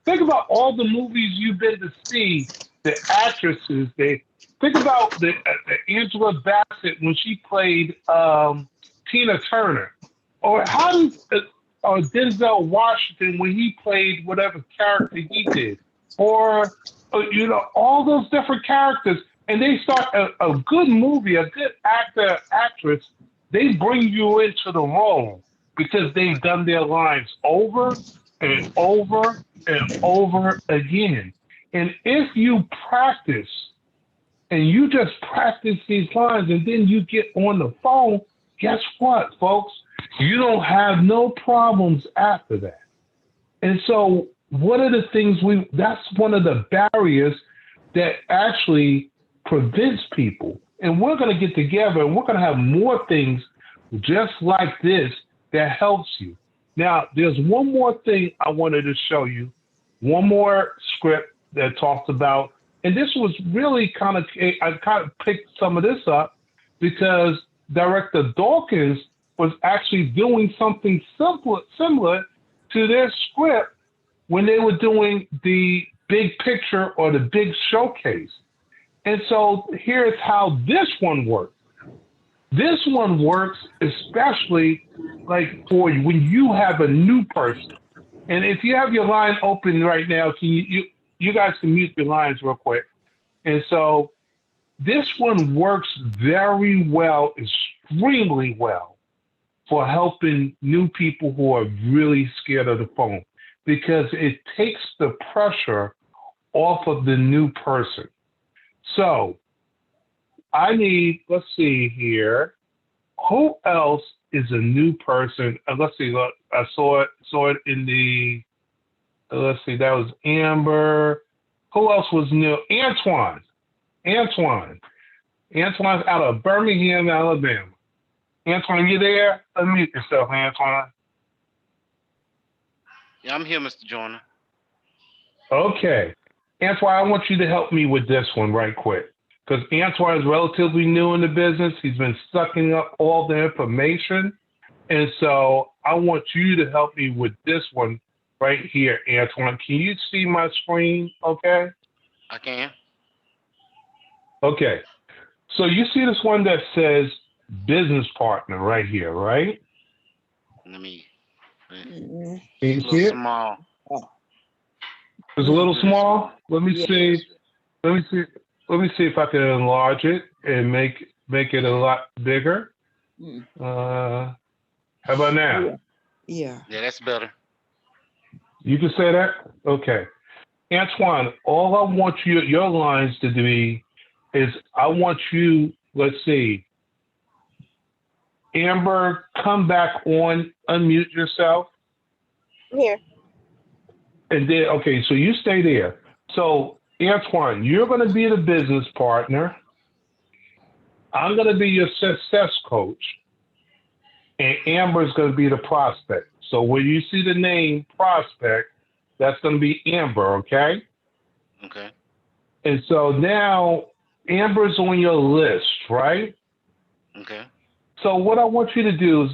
Think about all the movies you've been to see, the actresses. Think about the Angela Bassett when she played Tina Turner, or how does or Denzel Washington when he played whatever character he did, or all those different characters. And they start a good movie, a good actor, actress, they bring you into the role because they've done their lines over and over and over again. And if you practice, and you just practice these lines, and then you get on the phone, guess what, folks? You don't have no problems after that. And so one of the things that's one of the barriers that actually prevents people. And we're going to get together and we're going to have more things just like this that helps you. Now, there's one more thing I wanted to show you, one more script that talks about, and this was really I kind of picked some of this up because Director Dawkins was actually doing something similar to their script when they were doing the big picture or the big showcase. And so here's how this one works. This one works especially like for when you have a new person. And if you have your line open right now, can you guys can mute your lines real quick. And so this one works very well, extremely well, for helping new people who are really scared of the phone, because it takes the pressure off of the new person. So I need, let's see here, who else is a new person? Let's see, look, I saw it in the, let's see, that was Amber. Who else was new? Antoine. Antoine's out of Birmingham, Alabama. Antoine, you there? Unmute yourself, Antoine. Yeah, I'm here, Mr. Joyner. Okay. Antoine, I want you to help me with this one right quick, because Antoine is relatively new in the business. He's been sucking up all the information. And so I want you to help me with this one right here, Antoine. Can you see my screen okay? I can. Okay. So you see this one that says business partner right here, right? Let me. Can you see it? Small. It's a little small. Let me see. Let me see if I can enlarge it and make it a lot bigger. How about now? Yeah, that's better. You can say that? Okay. Antoine, all I want your lines to be is I want you, let's see. Amber, come back on, unmute yourself. I'm here. And then, okay, so you stay there. So, Antoine, you're going to be the business partner. I'm going to be your success coach. And Amber's going to be the prospect. So when you see the name prospect, that's going to be Amber, okay? Okay. And so now Amber's on your list, right? Okay. So what I want you to do is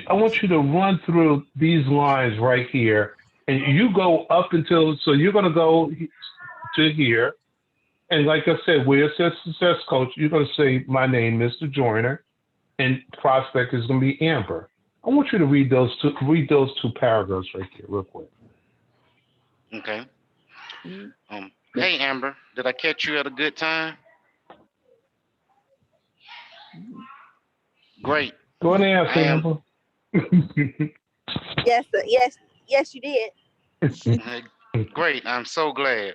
I want you to run through these lines right here. And you go up until, so you're going to go to here. And like I said, we're a success coach. You're going to say, my name is Mr. Joyner. And prospect is going to be Amber. I want you to read those two paragraphs right here, real quick. Okay. Hey, Amber, did I catch you at a good time? Great. Go ahead and answer, Amber. Yes, sir. Yes, you did. Great. I'm so glad.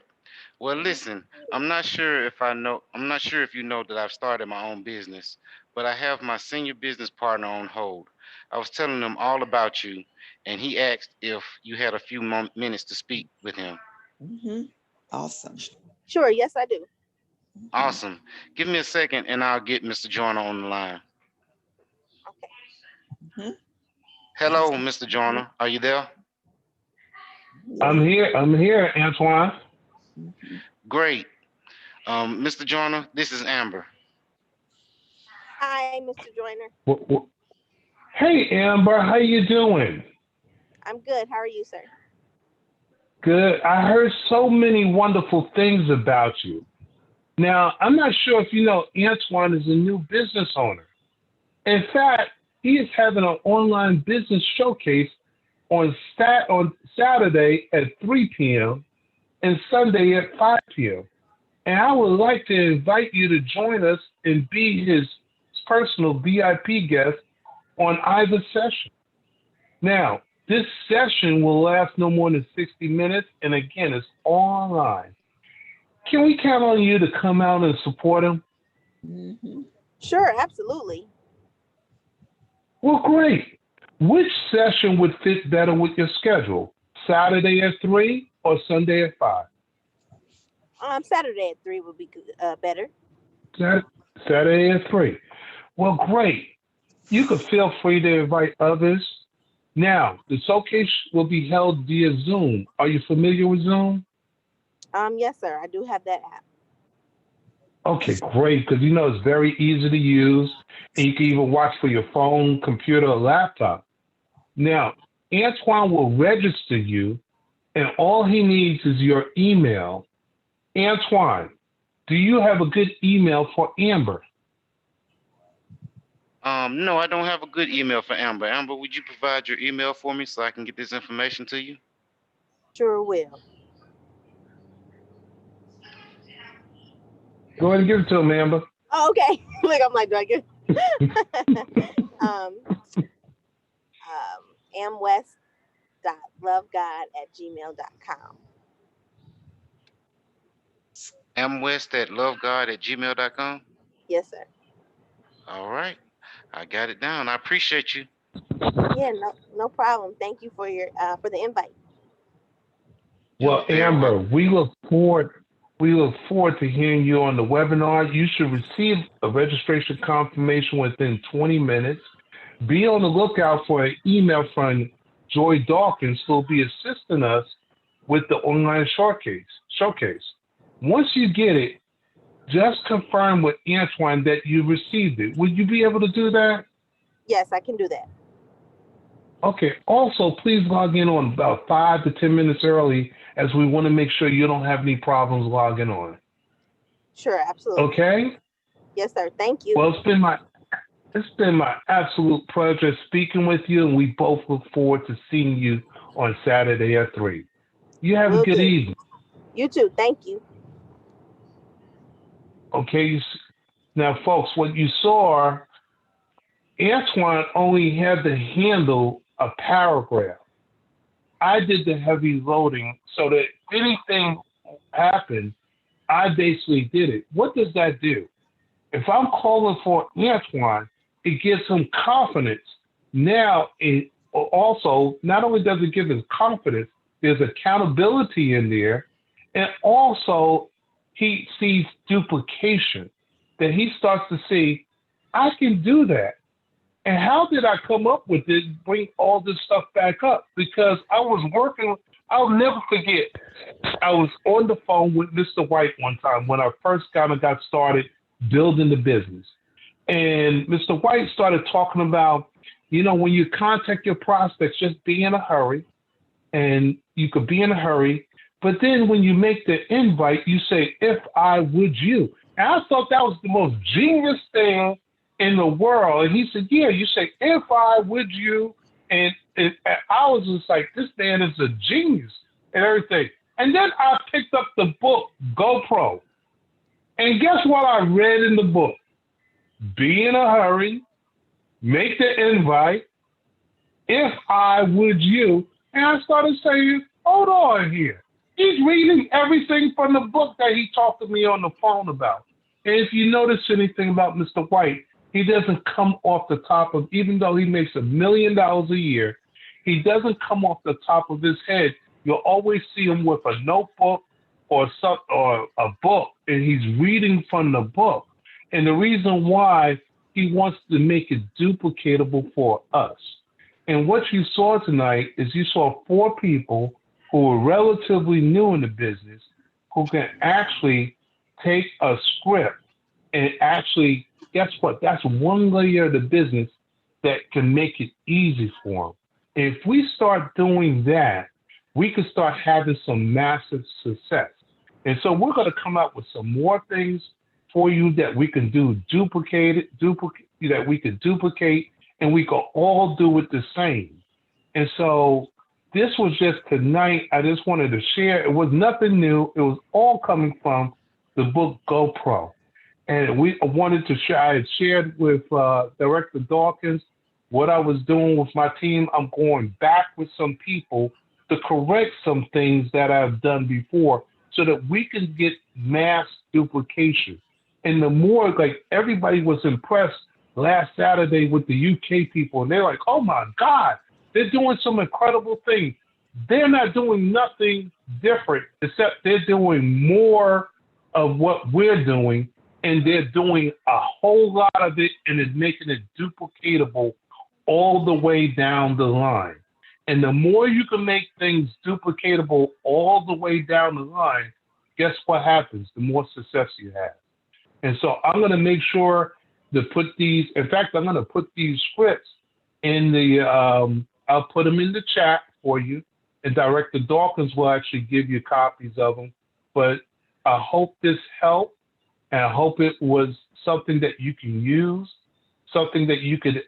Well, listen, I'm not sure if you know that I've started my own business, but I have my senior business partner on hold. I was telling him all about you, and he asked if you had a few minutes to speak with him. Awesome. Sure, yes, I do. Awesome. Give me a second, and I'll get Mr. Joyner on the line. Okay. Hello, Mr. Joyner. Are you there? I'm here, Antoine. Great. Mr. Joyner, this is Amber. Hi, Mr. Joyner. Hey, Amber, how you doing? I'm good. How are you, sir? Good. I heard so many wonderful things about you. Now, I'm not sure if you know, Antoine is a new business owner. In fact, he is having an online business showcase on Saturday at 3 p.m. and Sunday at 5 p.m. And I would like to invite you to join us and be his personal VIP guest on either session. Now, this session will last no more than 60 minutes, and again, it's online. Can we count on you to come out and support him? Sure, absolutely. Well, great. Which session would fit better with your schedule? Saturday at 3 or Sunday at 5? Saturday at 3 would be good, better. Saturday at 3. Well, great. You can feel free to invite others. Now, the showcase will be held via Zoom. Are you familiar with Zoom? Yes, sir. I do have that app. Okay, great, because you know it's very easy to use, and you can even watch for your phone, computer, or laptop. Now, Antoine will register you, and all he needs is your email. Antoine, do you have a good email for Amber? No, I don't have a good email for Amber. Amber, would you provide your email for me so I can get this information to you? Sure will. Go ahead and give it to him, Amber. Oh, okay. Look, I'm like, do I give? amwest.lovegod@gmail.com. amwest@lovegod@gmail.com? Yes, sir. All right. I got it down. I appreciate you. Yeah, no problem. Thank you for your for the invite. Well, Amber, we look forward to hearing you on the webinar. You should receive a registration confirmation within 20 minutes. Be on the lookout for an email from Joy Dawkins, who will be assisting us with the online showcase. Once you get it, just confirm with Antoine that you received it. Would you be able to do that? Yes, I can do that. Okay. Also, please log in on about 5 to 10 minutes early, as we want to make sure you don't have any problems logging on. Sure, absolutely. Okay? Yes, sir. Thank you. Well, it's been my absolute pleasure speaking with you, and we both look forward to seeing you on Saturday at 3. You have a good evening. You too. Thank you. Okay. Now, folks, what you saw, Antoine only had to handle a paragraph. I did the heavy loading so that if anything happened, I basically did it. What does that do? If I'm calling for Antoine, it gives him confidence. Now, it also, not only does it give him confidence, there's accountability in there, and also he sees duplication, that he starts to see, I can do that. And how did I come up with it, bring all this stuff back up? Because I was working, I'll never forget, I was on the phone with Mr. White one time when I first got started building the business. And Mr. White started talking about, when you contact your prospects, just be in a hurry. And you could be in a hurry. But then when you make the invite, you say, if I would you. And I thought that was the most genius thing in the world? And he said, yeah. You say, if I, would you? And I was just like, this man is a genius and everything. And then I picked up the book, GoPro. And guess what I read in the book? Be in a hurry, make the invite, if I, would you? And I started saying, hold on here. He's reading everything from the book that he talked to me on the phone about. And if you notice anything about Mr. White, he doesn't come off the top of, even though he makes $1 million a year, he doesn't come off the top of his head. You'll always see him with a notebook or a book, and he's reading from the book. And the reason why, he wants to make it duplicatable for us. And what you saw tonight is you saw 4 people who are relatively new in the business who can actually take a script and actually, guess what? That's one layer of the business that can make it easy for them. And if we start doing that, we can start having some massive success. And so we're going to come up with some more things for you that we can do that we can duplicate, and we can all do it the same. And so this was just tonight. I just wanted to share. It was nothing new. It was all coming from the book GoPro. And I wanted to share. I had shared with Director Dawkins what I was doing with my team. I'm going back with some people to correct some things that I've done before so that we can get mass duplication. And the more, like, everybody was impressed last Saturday with the UK people, and they're like, oh my God, they're doing some incredible things. They're not doing nothing different, except they're doing more of what we're doing, and they're doing a whole lot of it, and it's making it duplicatable all the way down the line. And the more you can make things duplicatable all the way down the line, guess what happens? The more success you have. And so I'm going to make sure to put these, in fact, I'm going to put these scripts in the, I'll put them in the chat for you, and Director Dawkins will actually give you copies of them. But I hope this helped, and I hope it was something that you can use, something that you could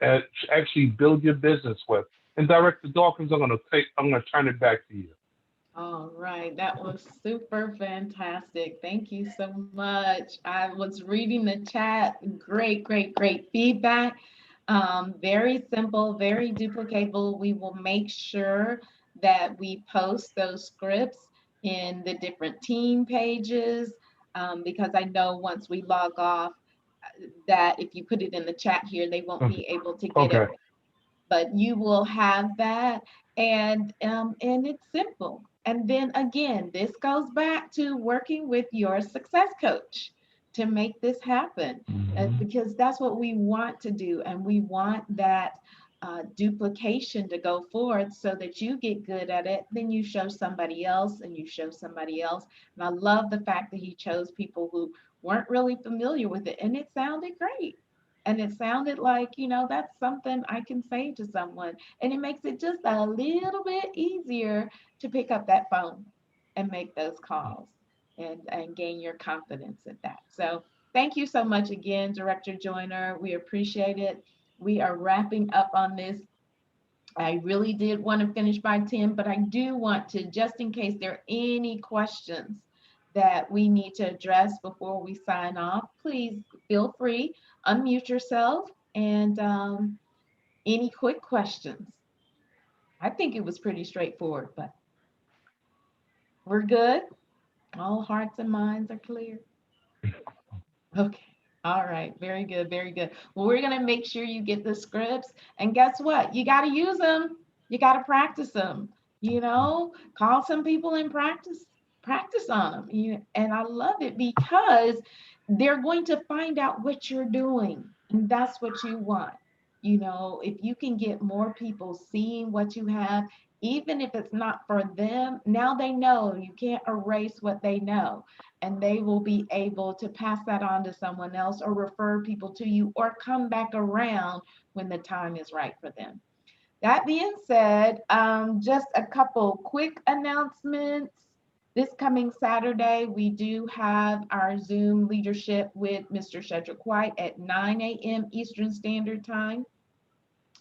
actually build your business with. And Director Dawkins, I'm going to turn it back to you. All right, that was super fantastic. Thank you so much. I was reading the chat. Great, great, great feedback. Very simple, very duplicatable. We will make sure that we post those scripts in the different team pages because I know once we log off that if you put it in the chat here, they won't be able to get it. But you will have that, and it's simple. And then again, this goes back to working with your success coach to make this happen, because that's what we want to do. And we want that duplication to go forward so that you get good at it. Then you show somebody else and you show somebody else. And I love the fact that he chose people who weren't really familiar with it, and it sounded great. And it sounded like, you know, that's something I can say to someone. And it makes it just a little bit easier to pick up that phone and make those calls and gain your confidence at that. So thank you so much again, Director Joyner. We appreciate it. We are wrapping up on this. I really did want to finish by 10, but I do want to, just in case there are any questions that we need to address before we sign off, please feel free, unmute yourself, and any quick questions. I think it was pretty straightforward, but we're good. All hearts and minds are clear. Okay. All right. Very good. Very good. Well, we're going to make sure you get the scripts, and guess what? You got to use them. You got to practice them, you know, call some people and practice on them. And I love it because they're going to find out what you're doing, and that's what you want. You know, if you can get more people seeing what you have, even if it's not for them, now they know. You can't erase what they know, and they will be able to pass that on to someone else or refer people to you or come back around when the time is right for them. That being said, just a couple quick announcements. This coming Saturday, we do have our Zoom leadership with Mr. Shedrick White at 9 a.m. Eastern Standard Time.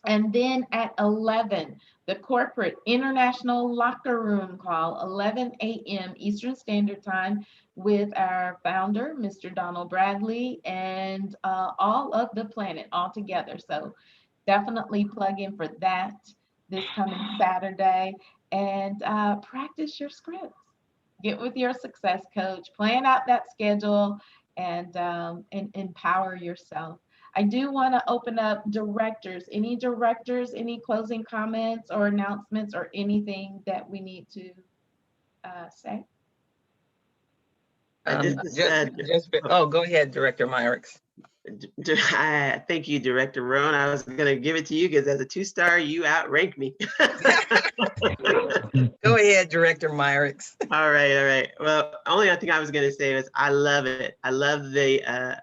And then at 11, the corporate international locker room call, 11 a.m. Eastern Standard Time with our founder, Mr. Donald Bradley, and all of the planet all together. So definitely plug in for that this coming Saturday, and practice your scripts. Get with your success coach, plan out that schedule, and empower yourself. I do want to open up directors. Any directors, any closing comments or announcements or anything that we need to say? Go ahead, Director Myrick. Thank you, Director Roan. I was going to give it to you because as a 2-star, you outrank me. Go ahead, Director Myrick. All right. Well, only other thing I was going to say is I love it. I love the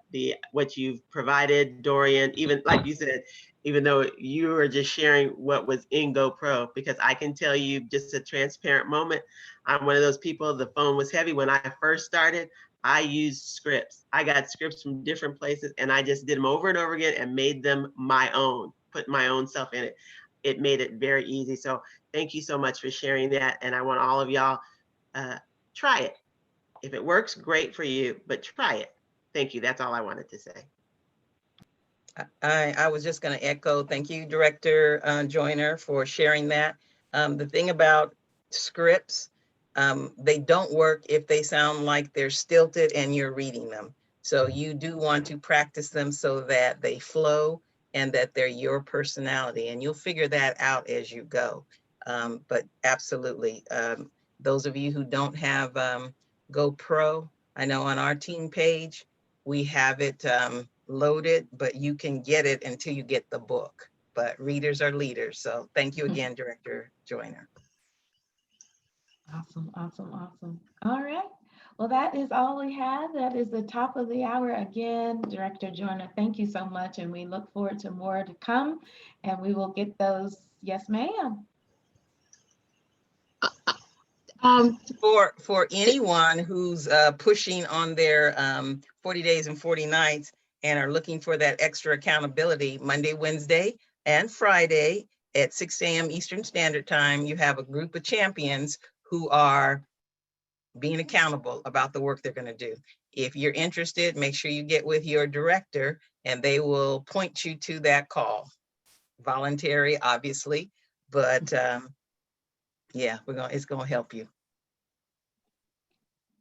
what you've provided, Dorian. Even like you said, even though you were just sharing what was in GoPro, because I can tell you just a transparent moment. I'm one of those people. The phone was heavy when I first started. I used scripts. I got scripts from different places and I just did them over and over again and made them my own, put my own self in it. It made it very easy. So thank you so much for sharing that. And I want all of y'all, try it. If it works, great for you, but try it. Thank you. That's all I wanted to say. I was just going to echo, thank you, Director Joyner, for sharing that. The thing about scripts, they don't work if they sound like they're stilted and you're reading them. So you do want to practice them so that they flow and that they're your personality, and you'll figure that out as you go. But absolutely, those of you who don't have GoPro, I know on our team page, we have it loaded, but you can get it until you get the book. But readers are leaders. So thank you again, Director Joyner. Awesome. All right. Well, that is all we have. That is the top of the hour. Again, Director Joyner, thank you so much. And we look forward to more to come. And we will get those. Yes, ma'am. For anyone who's pushing on their 40 days and 40 nights and are looking for that extra accountability, Monday, Wednesday, and Friday at 6 a.m. Eastern Standard Time, you have a group of champions who are being accountable about the work they're going to do. If you're interested, make sure you get with your director and they will point you to that call. Voluntary, obviously, but yeah, it's going to help you.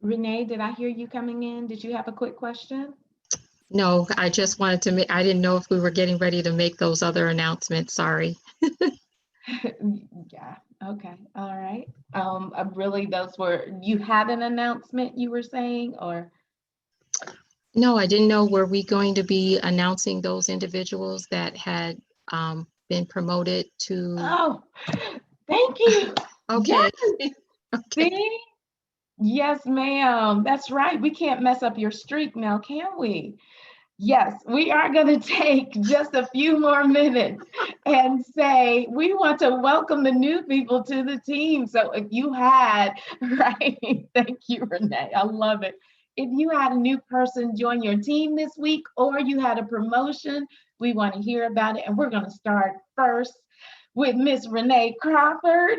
Renee, did I hear you coming in? Did you have a quick question? No, I just wanted to make, I didn't know if we were getting ready to make those other announcements. Sorry. Yeah. Okay. All right. Really, those were, you had an announcement you were saying, or? No, I didn't know. Were we going to be announcing those individuals that had been promoted to? Oh, thank you. Okay. Yes. See? Yes, ma'am. That's right. We can't mess up your streak now, can we? Yes, we are going to take just a few more minutes and say we want to welcome the new people to the team. So if you had, right, thank you, Renee, I love it. If you had a new person join your team this week or you had a promotion, we want to hear about it. And we're going to start first with Miss Renee Crawford.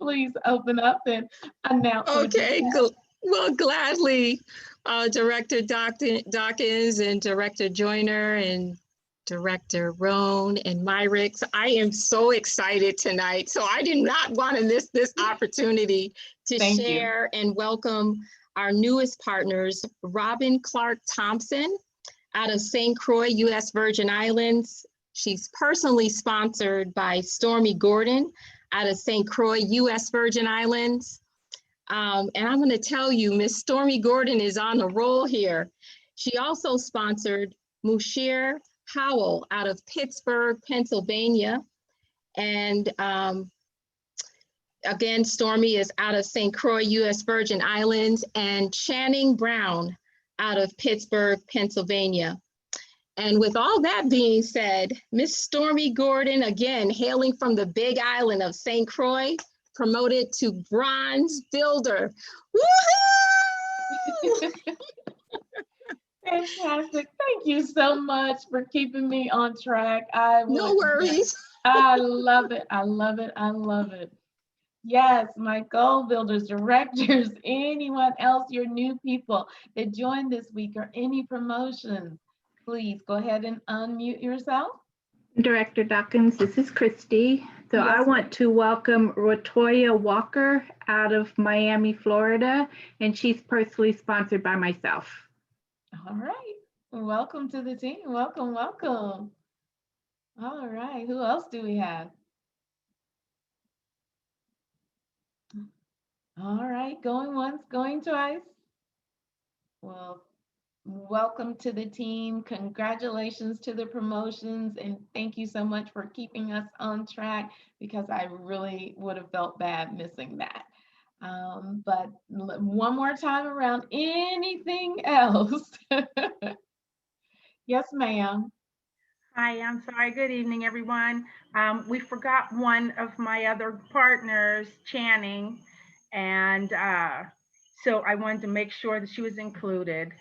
Please open up and announce. Okay, well, gladly. Director Dawkins and Director Joyner and Director Roan and Myrick. I am so excited tonight. So I did not want to miss this opportunity to share and welcome our newest partners, Robin Clark Thompson out of St. Croix, U.S. Virgin Islands. She's personally sponsored by Stormy Gordon out of St. Croix, U.S. Virgin Islands. And I'm going to tell you, Miss Stormy Gordon is on the roll here. She also sponsored Mushir Howell out of Pittsburgh, Pennsylvania. And again, Stormy is out of St. Croix, U.S. Virgin Islands, and Channing Brown out of Pittsburgh, Pennsylvania. And with all that being said, Miss Stormy Gordon, again, hailing from the big island of St. Croix, promoted to bronze builder. Woohoo! Fantastic. Thank you so much for keeping me on track. No worries. I love it. I love it. I love it. Yes, my goal builders, directors, anyone else, your new people that joined this week or any promotions, please go ahead and unmute yourself. Director Dawkins, this is Christy. So I want to welcome Ratoya Walker out of Miami, Florida, and she's personally sponsored by myself. All right. Welcome to the team. Welcome, welcome. All right. Who else do we have? All right. Going once, going twice. Well, welcome to the team. Congratulations to the promotions. And thank you so much for keeping us on track, because I really would have felt bad missing that. But one more time around, anything else? Yes, ma'am. Hi, I'm sorry. Good evening, everyone. We forgot one of my other partners, Channing, and so I wanted to make sure that she was included.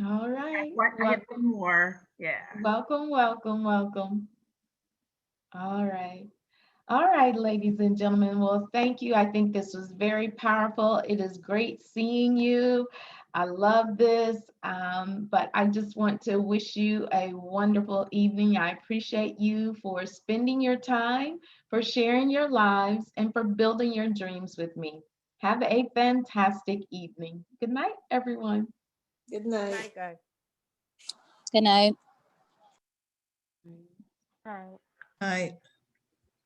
All right. I have one more. Yeah. Welcome, welcome, welcome. All right. All right, ladies and gentlemen. Well, thank you. I think this was very powerful. It is great seeing you. I love this, but I just want to wish you a wonderful evening. I appreciate you for spending your time, for sharing your lives, and for building your dreams with me. Have a fantastic evening. Good night, everyone. Good night. Good night. Night.